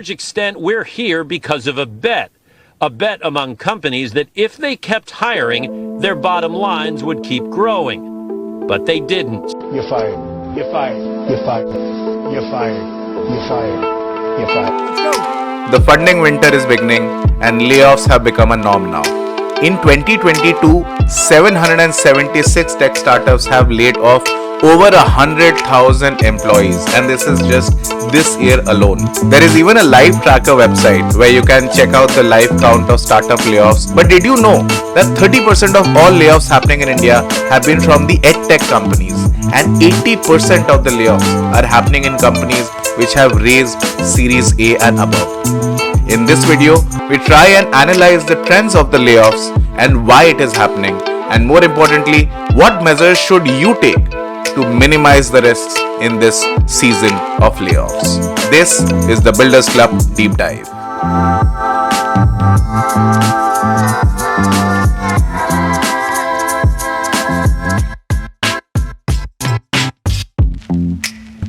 large extent, we're here because of a bet among companies that if they kept hiring, their bottom lines would keep growing. But they didn't. You're fired. You're fired. You're fired. You're fired. You're fired. You're fired. Let's go. The funding winter is beginning and layoffs have become a norm now. In 2022, 776 tech startups have laid off over 100,000 employees, and this is just this year alone. There is even a live tracker website where you can check out the live count of startup layoffs. But did you know that 30% of all layoffs happening in India have been from the edtech companies, and 80% of the layoffs are happening in companies which have raised Series A and above. In this video, we try and analyze the trends of the layoffs and why it is happening, and more importantly, what measures should you take to minimize the risks in this season of layoffs. This is the Builders Club Deep Dive.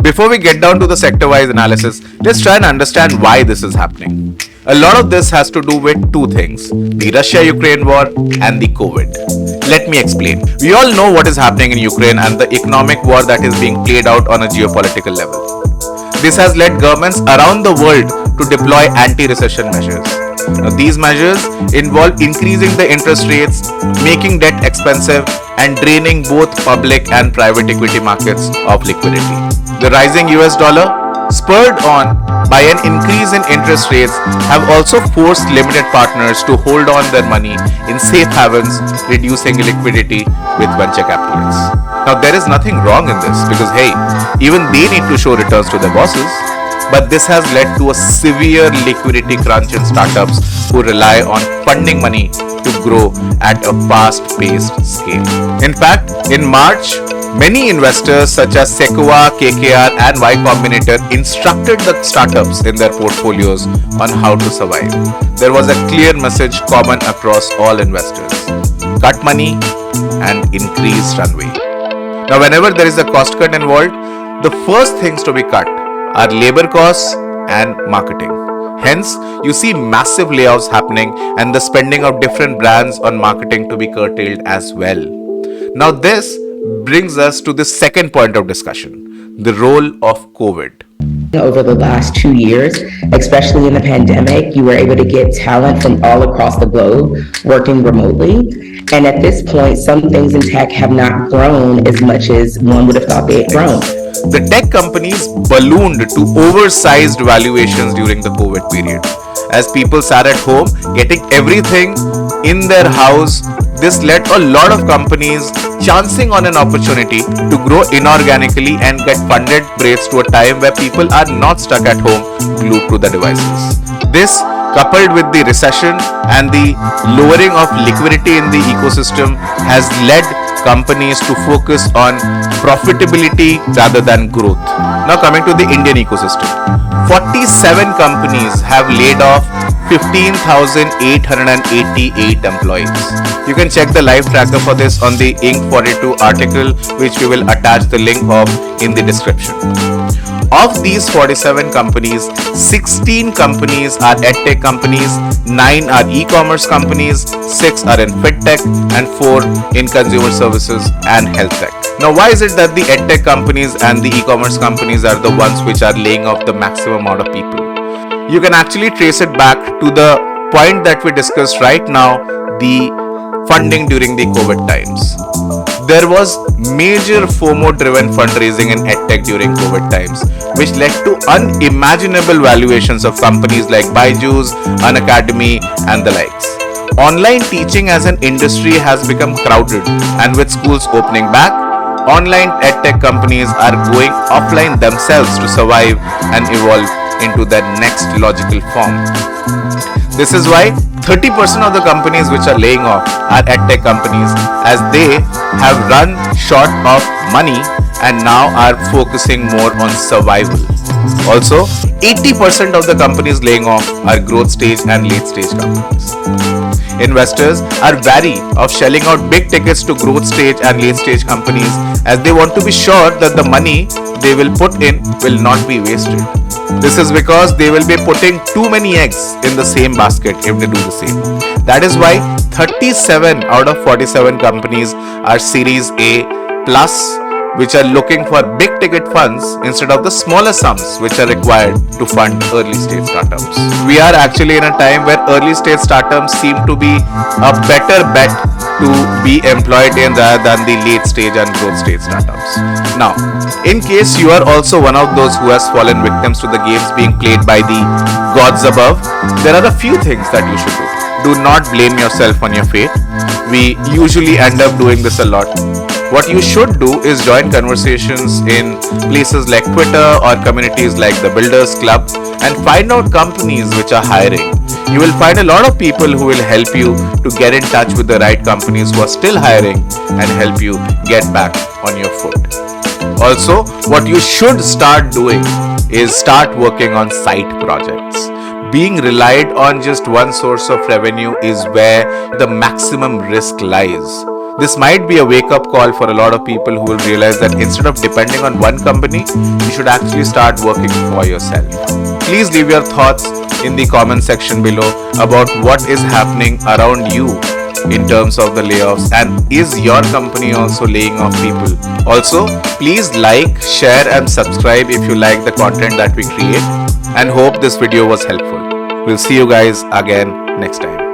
Before we get down to the sector-wise analysis, let's try and understand why this is happening. A lot of this has to do with two things: the Russia-Ukraine war and the COVID. Let me explain. We all know what is happening in Ukraine and the economic war that is being played out on a geopolitical level. This has led governments around the world to deploy anti-recession measures. Now, these measures involve increasing the interest rates, making debt expensive, and draining both public and private equity markets of liquidity. The rising US dollar, spurred on by an increase in interest rates, have also forced limited partners to hold on their money in safe havens, reducing liquidity with venture capitalists. Now, there is nothing wrong in this because, hey, even they need to show returns to their bosses. But this has led to a severe liquidity crunch in startups who rely on funding money to grow at a fast-paced scale. In fact, in March, many investors such as Sequoia, KKR and Y Combinator instructed the startups in their portfolios on how to survive. There was a clear message common across all investors: cut money and increase runway. Now, whenever there is a cost cut involved, the first things to be cut are labor costs and marketing. Hence, you see massive layoffs happening and the spending of different brands on marketing to be curtailed as well. Now, this brings us to the second point of discussion: the role of COVID. Over the last 2 years, especially in the pandemic, you were able to get talent from all across the globe working remotely. And at this point, some things in tech have not grown as much as one would have thought they had grown. The tech companies ballooned to oversized valuations during the COVID period. As people sat at home getting everything in their house, this led a lot of companies chancing on an opportunity to grow inorganically and get funded rates to a time where people are not stuck at home glued to the devices. This, coupled with the recession and the lowering of liquidity in the ecosystem, has led companies to focus on profitability rather than growth. Now, coming to the Indian ecosystem, 47 companies have laid off 15,888 employees. You can check the live tracker for this on the Inc. 42 article, which we will attach the link of in the description. Of these 47 companies, 16 companies are edtech companies, 9 are e-commerce companies, 6 are in Fintech, and 4 in consumer services and health tech. Now, why is it that the edtech companies and the e-commerce companies are the ones which are laying off the maximum amount of people? You can actually trace it back to the point that we discussed right now, the funding during the COVID times. There was major FOMO-driven fundraising in edtech during COVID times, which led to unimaginable valuations of companies like Byju's, Unacademy, and the likes. Online teaching as an industry has become crowded, and with schools opening back, online edtech companies are going offline themselves to survive and evolve into their next logical form. This is why 30% of the companies which are laying off are edtech companies, as they have run short of money and now are focusing more on survival. Also, 80% of the companies laying off are growth stage and late stage companies. investors are wary of shelling out big tickets to growth stage and late stage companies, as they want to be sure that the money they will put in will not be wasted. This is because they will be putting too many eggs in the same basket if they do the same. That is why 37 out of 47 companies are Series A plus, which are looking for big ticket funds instead of the smaller sums which are required to fund early stage startups. We are actually in a time where early stage startups seem to be a better bet to be employed in rather than the late stage and growth stage startups. Now, in case you are also one of those who has fallen victims to the games being played by the gods above, there are a few things that you should do. Do not blame yourself on your fate. We usually end up doing this a lot. What you should do is join conversations in places like Twitter or communities like the Builders Club and find out companies which are hiring. You will find a lot of people who will help you to get in touch with the right companies who are still hiring and help you get back on your foot. Also, what you should start doing is start working on side projects. Being relied on just one source of revenue is where the maximum risk lies. This might be a wake-up call for a lot of people who will realize that instead of depending on one company, you should actually start working for yourself. Please leave your thoughts in the comment section below about what is happening around you in terms of the layoffs, and is your company also laying off people? Also, please like, share and subscribe if you like the content that we create, and hope this video was helpful. We'll see you guys again next time.